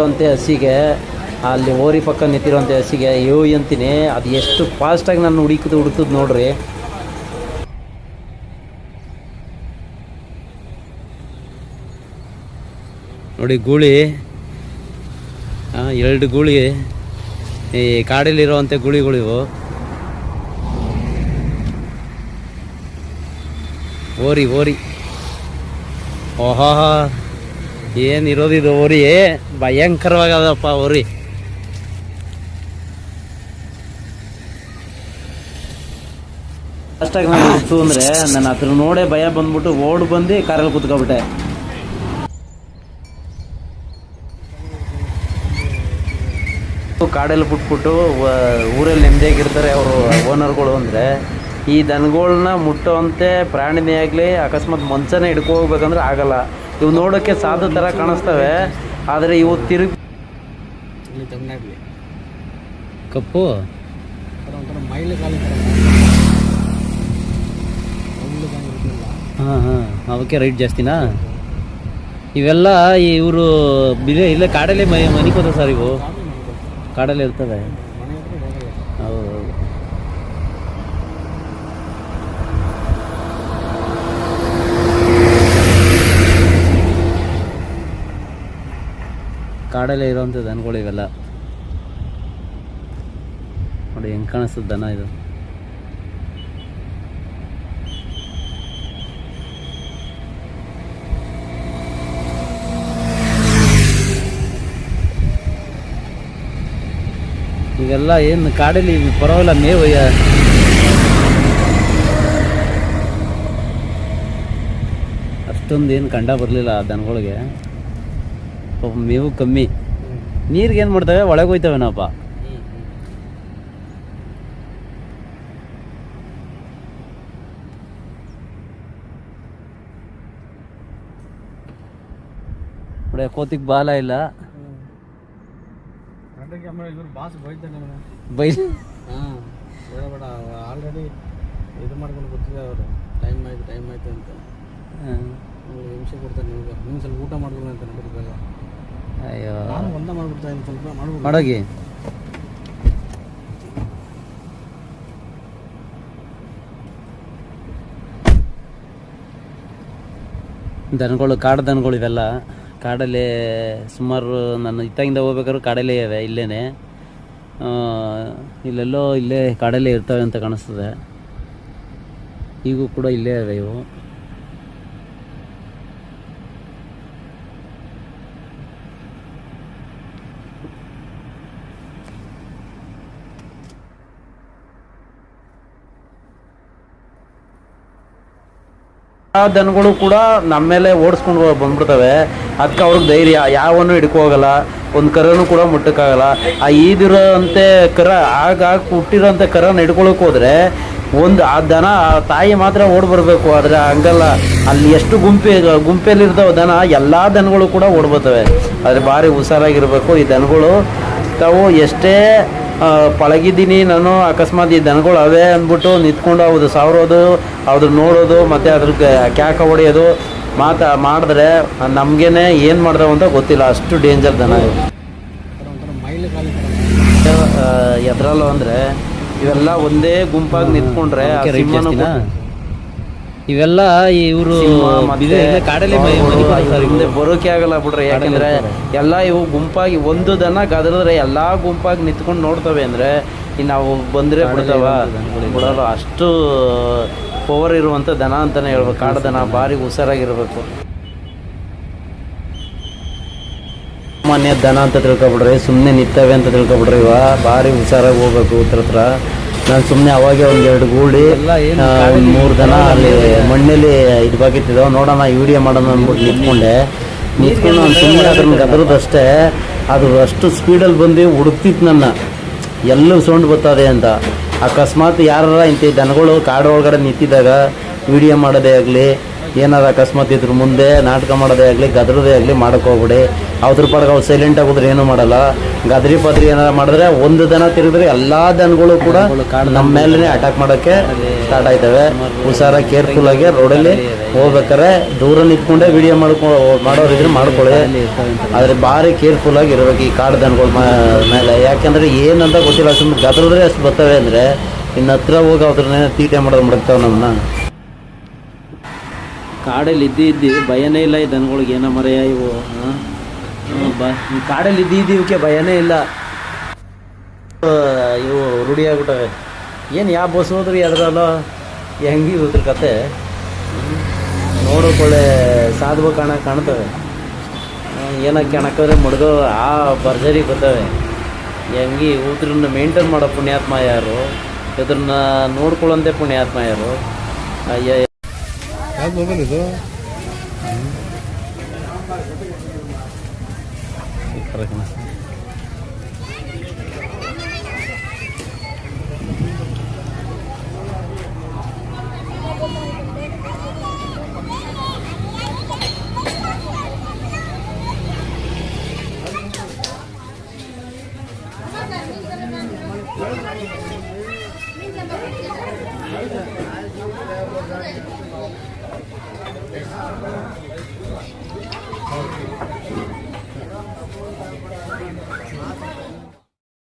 ಅಂತೆ ಹಸಿಗೆ ಅಲ್ಲಿ ಓರಿ ಪಕ್ಕ ನಿಂತಿರೋಂಥ ಹಸಿಗೆ ಅಂತೀನಿ, ಅದು ಎಷ್ಟು ಫಾಸ್ಟಾಗಿ ನಾನು ಹುಡುಕ್ತದೆ ನೋಡ್ರಿ. ನೋಡಿ ಗೂಳಿ, 2 ಗೂಳಿ, ಈ ಕಾಡಲ್ಲಿರೋವಂಥ ಗೂಳಿಗಳಿವು. ಓರಿ ಓಹಾ, ಏನಿರೋದಿದು ಓರಿ, ಭಯಂಕರವಾಗದಪ್ಪ ಓರಿ. ಫಾಸ್ಟಾಗಿ ನಾನು ಇತ್ತು ಅಂದರೆ ನಾನು ಅದ್ರ ನೋಡೇ ಭಯ ಬಂದ್ಬಿಟ್ಟು ಓಡ್ ಬಂದು ಕಾರಲ್ಲಿ ಕೂತ್ಕೊಬಿಟ್ಟೆ. ಕಾಡಲ್ಲಿ ಬಿಟ್ಬಿಟ್ಟು ಊರಲ್ಲಿ ನೆಮ್ಮದಿಯಾಗಿರ್ತಾರೆ ಅವರು ಓನರ್ಗಳು. ಅಂದರೆ ಈ ದನಗಳನ್ನ ಮುಟ್ಟೋವಂತೆ ಪ್ರಾಣಿನೇ ಆಗಲಿ ಅಕಸ್ಮಾತ್ ಮಂಚನೇ ಹಿಡ್ಕೋಗ್ಬೇಕಂದ್ರೆ ಆಗಲ್ಲ. ಇವು ನೋಡೋಕ್ಕೆ ಸಾಧು ಥರ ಕಾಣಿಸ್ತವೆ, ಆದರೆ ಇವು ತಿರುಗಿ ಕಪ್ಪು ಅವಕ್ಕೆ ರೈಟ್ ಜಾಸ್ತಿನಾ? ಇವೆಲ್ಲ ಇವರು ಇಲ್ಲೇ ಕಾಡಲ್ಲೇ ಮನಿಕೋತ ಸರ್, ಇವು ಕಾಡಲ್ಲೇ ಇರ್ತವೆ. ಹೌದು, ಕಾಡಲ್ಲೇ ಇರೋವಂಥ ದನಗಳು ಇವೆಲ್ಲ. ನೋಡಿ ಹೆಂಗೆ ಕಾಣಿಸ್ತದೆ ದನ ಇದು. ಇವೆಲ್ಲ ಏನು ಕಾಡಲ್ಲಿ ಪರವಾಗಿಲ್ಲ, ಮೇವು ಅಷ್ಟೊಂದು ಏನು ಕಂಡ ಬರಲಿಲ್ಲ ದನಗಳಿಗೆ. ಮೇವು ಕಮ್ಮಿ, ನೀರಿಗೆ ಏನು ಮಾಡ್ತವೆ, ಒಳಗೆ ಹೋಯ್ತವೇನಪ್ಪ. ನೋಡಿ ಕೋತಿಗೆ ಬಾಲ ಇಲ್ಲ, ಆಲ್ರೆಡಿ ಇದು ಮಾಡ್ಕೊಂಡು ಗೊತ್ತಿದೆ ಅವರು, ಟೈಮ್ ಆಯ್ತು ಅಂತ ಹಿಂಸೆ ಕೊಡ್ತಾರೆ. ನೀವು ಸ್ವಲ್ಪ ಊಟ ಮಾಡ್ಬೋದು ಅಂತ ನಡೀತಲ್ಲ. ಅಯ್ಯೋ, ನಾನು ಒಂದ ಮಾಡ್ಬಿಡ್ತಾ ಇದ್ದೀನಿ, ಸ್ವಲ್ಪ ಮಾಡ್ಬೋದು ಮಾಡೋಗಿ. ದನಗಳು, ಕಾಡು ದನಗಳು ಇವೆಲ್ಲ. ಕಾಡಲ್ಲೇ ಸುಮಾರು ನಾನು ಇತ್ತಾಗಿಂದ ಹೋಗ್ಬೇಕಾದ್ರು ಕಾಡಲ್ಲೇ ಇವೆ, ಇಲ್ಲೇ ಇಲ್ಲೆಲ್ಲೋ ಇಲ್ಲೇ ಕಾಡಲ್ಲೇ ಇರ್ತವೆ ಅಂತ ಕಾಣಿಸ್ತದೆ. ಈಗೂ ಕೂಡ ಇಲ್ಲೇ ಇವೆ ಇವು. ದನಗಳು ಕೂಡ ನಮ್ಮ ಮೇಲೆ ಓಡಿಸ್ಕೊಂಡು ಬಂದ್ಬಿಡ್ತವೆ. ಅದಕ್ಕೆ ಅವ್ರಿಗೆ ಧೈರ್ಯ, ಯಾವನು ಹಿಡ್ಕೋಗಲ್ಲ, ಒಂದು ಕರನು ಕೂಡ ಮುಟ್ಟಕ್ಕಾಗಲ್ಲ. ಆ ಈದಿರೋಂಥ ಕರ, ಆಗ ಹುಟ್ಟಿರೋಂಥ ಕರನ ಹಿಡ್ಕೊಳಕ್ಕೆ ಹೋದರೆ ಆ ದನ ತಾಯಿ ಮಾತ್ರ ಓಡಿ ಬರಬೇಕು. ಆದರೆ ಹಂಗಲ್ಲ, ಅಲ್ಲಿ ಎಷ್ಟು ಗುಂಪಲ್ಲಿರ್ತಾವೆ ದನ, ಎಲ್ಲ ದನಗಳು ಕೂಡ ಓಡ್ಬರ್ತವೆ. ಆದರೆ ಭಾರಿ ಹುಷಾರಾಗಿರ್ಬೇಕು ಈ ದನಗಳು. ತಾವು ಎಷ್ಟೇ ಪಳಗಿದ್ದೀನಿ ನಾನು, ಅಕಸ್ಮಾತ್ ಈ ದನಗಳು ಅವೇ ಅಂದ್ಬಿಟ್ಟು ನಿಂತ್ಕೊಂಡು ಅವ್ದು ಸಾರೋದು, ಅವ್ರು ನೋಡೋದು, ಮತ್ತು ಅದ್ರಿಗೆ ಕ್ಯಾಕ ಹೊಡೆಯೋದು ಮಾಡಿದ್ರೆ ನಮಗೇನೆ ಏನು ಮಾಡ್ದವು ಅಂತ ಗೊತ್ತಿಲ್ಲ, ಅಷ್ಟು ಡೇಂಜರ್ ದನ ಇವು. ಎದ್ರಲ್ಲೂ ಅಂದರೆ ಇವೆಲ್ಲ ಒಂದೇ ಗುಂಪಾಗಿ ನಿಂತ್ಕೊಂಡ್ರೆ ಇವೆಲ್ಲ ಇವರು ಕಾಡಲ್ಲಿ ಮುಂದೆ ಬರೋಕೆ ಆಗಲ್ಲ ಬಿಡ್ರಿ. ಯಾಕೆಂದ್ರೆ ಎಲ್ಲ ಇವು ಗುಂಪಾಗಿ ಒಂದು ದನ ಗದರಿದ್ರೆ ಎಲ್ಲ ಗುಂಪಾಗಿ ನಿಂತ್ಕೊಂಡು ನೋಡ್ತವೆ. ಅಂದರೆ ನಾವು ಬಂದರೆ ಬಿಡ್ತಾವ, ಬಿಡೋಲ್ಲ. ಅಷ್ಟು ಪವರ್ ಇರುವಂಥ ದನ ಅಂತಲೇ ಹೇಳ್ಬೇಕು. ಕಾಡು ದನ ಭಾರಿ ಹುಷಾರಾಗಿರ್ಬೇಕು. ಸಾಮಾನ್ಯ ದನ ಅಂತ ತಿಳ್ಕೊಬಿಡ್ರಿ, ಸುಮ್ಮನೆ ನಿಂತವೆ ಅಂತ ತಿಳ್ಕೊಬಿಡ್ರಿ. ಇವ ಭಾರಿ ಹುಷಾರಾಗಿ ಹೋಗ್ಬೇಕು ಹತ್ರ. ನಾನು ಸುಮ್ಮನೆ ಅವಾಗೆ ಒಂದೆರಡು ಗೂಳಿ, ಒಂದು 3 ದನ ಅಲ್ಲಿ ಮಣ್ಣಲ್ಲಿ ಇದು ಬಾಕಿತ್ತಿದ್ದಾವೆ. ನೋಡೋಣ ವಿಡಿಯೋ ಮಾಡೋಣ ಅಂದ್ಬಿಟ್ಟು ನಿಂತ್ಕೊಂಡು ನಾನು ಸುಮ್ಮನೆ ಅದ್ರನ್ನ ಗದರದಷ್ಟೇ, ಅದು ಅಷ್ಟು ಸ್ಪೀಡಲ್ಲಿ ಬಂದು ಹುಡುಕ್ತಿತ್ತು ನನ್ನ, ಎಲ್ಲೂ ಸೌಂಡ್ ಬರ್ತದೆ ಅಂತ. ಅಕಸ್ಮಾತ್ ಯಾರ ಇಂಥ ದನಗಳು ಕಾಡು ಒಳಗಡೆ ನಿಂತಿದ್ದಾಗ ವಿಡಿಯೋ ಮಾಡೋದೇ ಆಗಲಿ, ಏನಾದ್ರು ಅಕಸ್ಮಾತ್ ಇದ್ರ ಮುಂದೆ ನಾಟಕ ಮಾಡೋದೇ ಆಗಲಿ ಗದ್ರದೇ ಆಗಲಿ ಮಾಡೋಕೆ ಹೋಗ್ಬಿಡಿ. ಅದ್ರ ಪಾಡ್ಗೆ ಅವ್ರು ಸೈಲೆಂಟಾಗಿ ಹೋದ್ರೆ ಏನೂ ಮಾಡಲ್ಲ. ಗದ್ರಿ ಪದ್ರಿ ಏನಾರು ಮಾಡಿದ್ರೆ ಒಂದು ದನ ತಿರುಗಿದ್ರೆ ಎಲ್ಲ ದನಗಳು ಕೂಡ ನಮ್ಮ ಮೇಲೇ ಅಟ್ಯಾಕ್ ಮಾಡೋಕ್ಕೆ ಸ್ಟಾರ್ಟ್ ಆಯ್ತವೆ. ಹುಷಾರಾಗಿ ಕೇರ್ಫುಲ್ಲಾಗಿ ರೋಡಲ್ಲಿ ಹೋಗ್ಬೇಕಾರೆ ದೂರ ನಿಂತ್ಕೊಂಡೇ ವಿಡಿಯೋ ಮಾಡೋರಿದ್ರೆ ಮಾಡ್ಕೊಳ್ಳಿ. ಆದರೆ ಭಾರಿ ಕೇರ್ಫುಲ್ಲಾಗಿ ಇರಬೇಕು ಈ ಕಾಡು ದನಗಳ ಮೇಲೆ. ಯಾಕೆಂದರೆ ಏನಂತ ಗೊತ್ತಿಲ್ಲ, ಸುಮ್ಮನೆ ಗದ್ರಿದ್ರೆ ಅಷ್ಟು ಬರ್ತವೆ ಅಂದರೆ ಇನ್ನು ಹತ್ರ ಹೋಗಿ ಅದ್ರನ್ನೇ ತೀಟೆ ಮಾಡೋದು ಮುಡುಕ್ತಾವೆ ನಮ್ಮನ್ನ. ಕಾಡಲ್ಲಿ ಇದ್ದು ಭಯನೇ ಇಲ್ಲ ಈ ದನಗಳಿಗೆ. ಏನೋ ಮರೆಯ ಇವು ಈ ಕಾಡಲ್ಲಿ ಇವಕ್ಕೆ ಭಯನೇ ಇಲ್ಲ. ಇವು ರೂಢಿ ಆಗ್ಬಿಟ್ಟವೆ. ಏನು ಯಾವ ಬಸ್ ಹೋದ್ರಿ ಅದರಲ್ಲ ಹೆಂಗೆ ಇದ್ರ ಕತೆ ನೋಡೋಕೊಳ್ಳೆ ಸಾಧುವ ಕಾಣ್ತವೆ. ಏನಕ್ಕೆ ಕಣಕ್ಕಾದ್ರೆ ಮುಡ್ಗೋ ಆ ಭರ್ಜರಿ ಬರ್ತವೆ. ಹೆಂಗೆ ಇವ್ರನ್ನ ಮೇಂಟೈನ್ ಮಾಡೋ ಪುಣ್ಯಾತ್ಮ ಯಾರು, ಇದನ್ನ ನೋಡ್ಕೊಳ್ಳೋಂತೆ ಪುಣ್ಯಾತ್ಮ ಯಾರು. ಅಯ್ಯ ಯಾವ್ದು ಮೊಬೈಲ್ ಇದು?